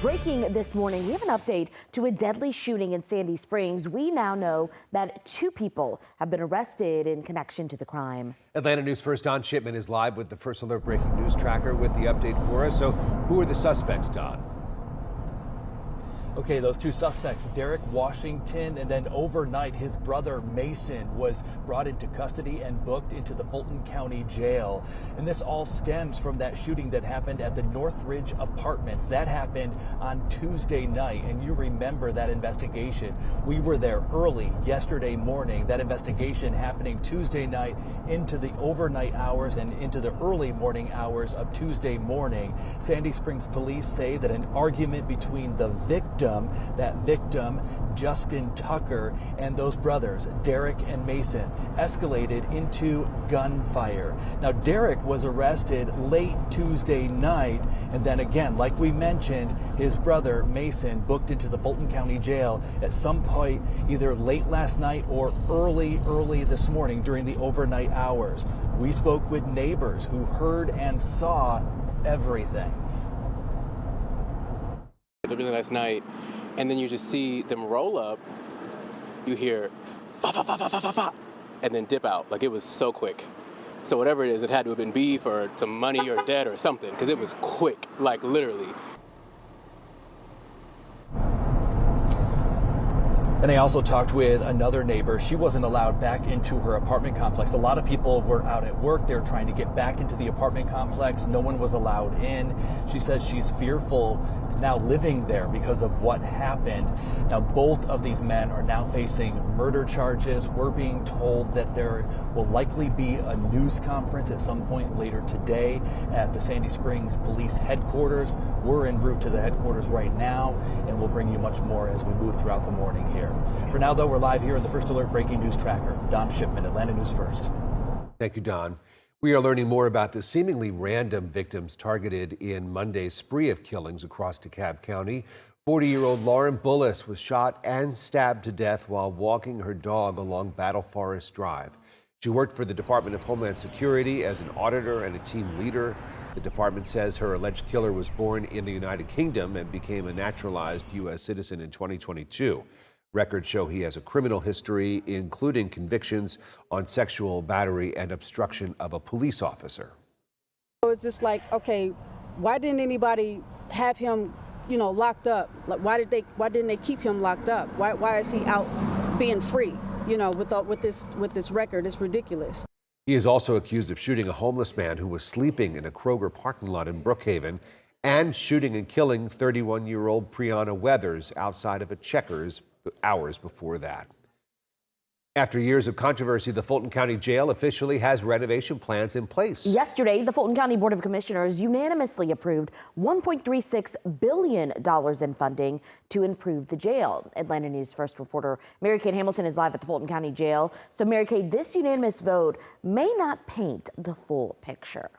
Breaking this morning, we have an update to a deadly shooting in Sandy Springs. We now know that 2 people have been arrested in connection to the crime. Atlanta News First Don Shipman is live with the First Alert Breaking News Tracker with the update for us. So who are the suspects, Don? Okay, those 2 suspects, Derek Washington, and then overnight his brother Mason was brought into custody and booked into the Fulton County Jail. And this all stems from that shooting that happened at the Northridge Apartments. That happened on Tuesday night, and you remember that investigation. We were there early yesterday morning. That investigation happening Tuesday night into the overnight hours and into the early morning hours of Tuesday morning. Sandy Springs police say that an argument between the victim, Justin Tucker, and those brothers, Derek and Mason, escalated into gunfire. Now, Derek was arrested late Tuesday night, and then again, like we mentioned, his brother Mason booked into the Fulton County Jail at some point either late last night or early this morning during the overnight hours. We spoke with neighbors who heard and saw everything. It's a really nice night, and then you just see them roll up, you hear fa fa fa fa fa fa fa, and then dip out. Like, it was so quick. So whatever it is, it had to have been beef or some money or dead or something, because it was quick, like literally. And I also talked with another neighbor. She wasn't allowed back into her apartment complex. A lot of people were out at work. They were trying to get back into the apartment complex. No one was allowed in. She says she's fearful now living there because of what happened. Now, both of these men are now facing murder charges. We're being told that there will likely be a news conference at some point later today at the Sandy Springs Police Headquarters. We're en route to the headquarters right now, and we'll bring you much more as we move throughout the morning here. For now, though, we're live here in the First Alert Breaking News Tracker. Don Shipman, Atlanta News First. Thank you, Don. We are learning more about the seemingly random victims targeted in Monday's spree of killings across DeKalb County. 40-year-old Lauren Bullis was shot and stabbed to death while walking her dog along Battle Forest Drive. She worked for the Department of Homeland Security as an auditor and a team leader. The department says her alleged killer was born in the United Kingdom and became a naturalized U.S. citizen in 2022. Records show he has a criminal history, including convictions on sexual battery and obstruction of a police officer. It's just like, okay, why didn't anybody have him, locked up? Like, why didn't they keep him locked up? Why is he out being free? With this record, it's ridiculous. He is also accused of shooting a homeless man who was sleeping in a Kroger parking lot in Brookhaven and shooting and killing 31-year-old Brianna Weathers outside of a Checkers hours before that. After years of controversy, the Fulton County Jail officially has renovation plans in place. Yesterday, the Fulton County Board of Commissioners unanimously approved $1.36 billion in funding to improve the jail. Atlanta News First reporter Mary Kate Hamilton is live at the Fulton County Jail. So, Mary Kate, this unanimous vote may not paint the full picture.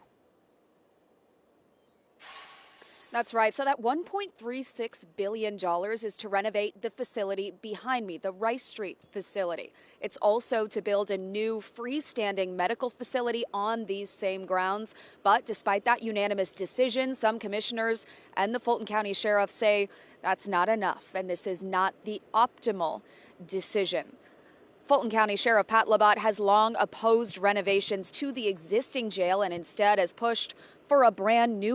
That's right. So that $1.36 billion is to renovate the facility behind me, the Rice Street facility. It's also to build a new freestanding medical facility on these same grounds. But despite that unanimous decision, some commissioners and the Fulton County Sheriff say that's not enough, and this is not the optimal decision. Fulton County Sheriff Pat Labatt has long opposed renovations to the existing jail and instead has pushed for a brand new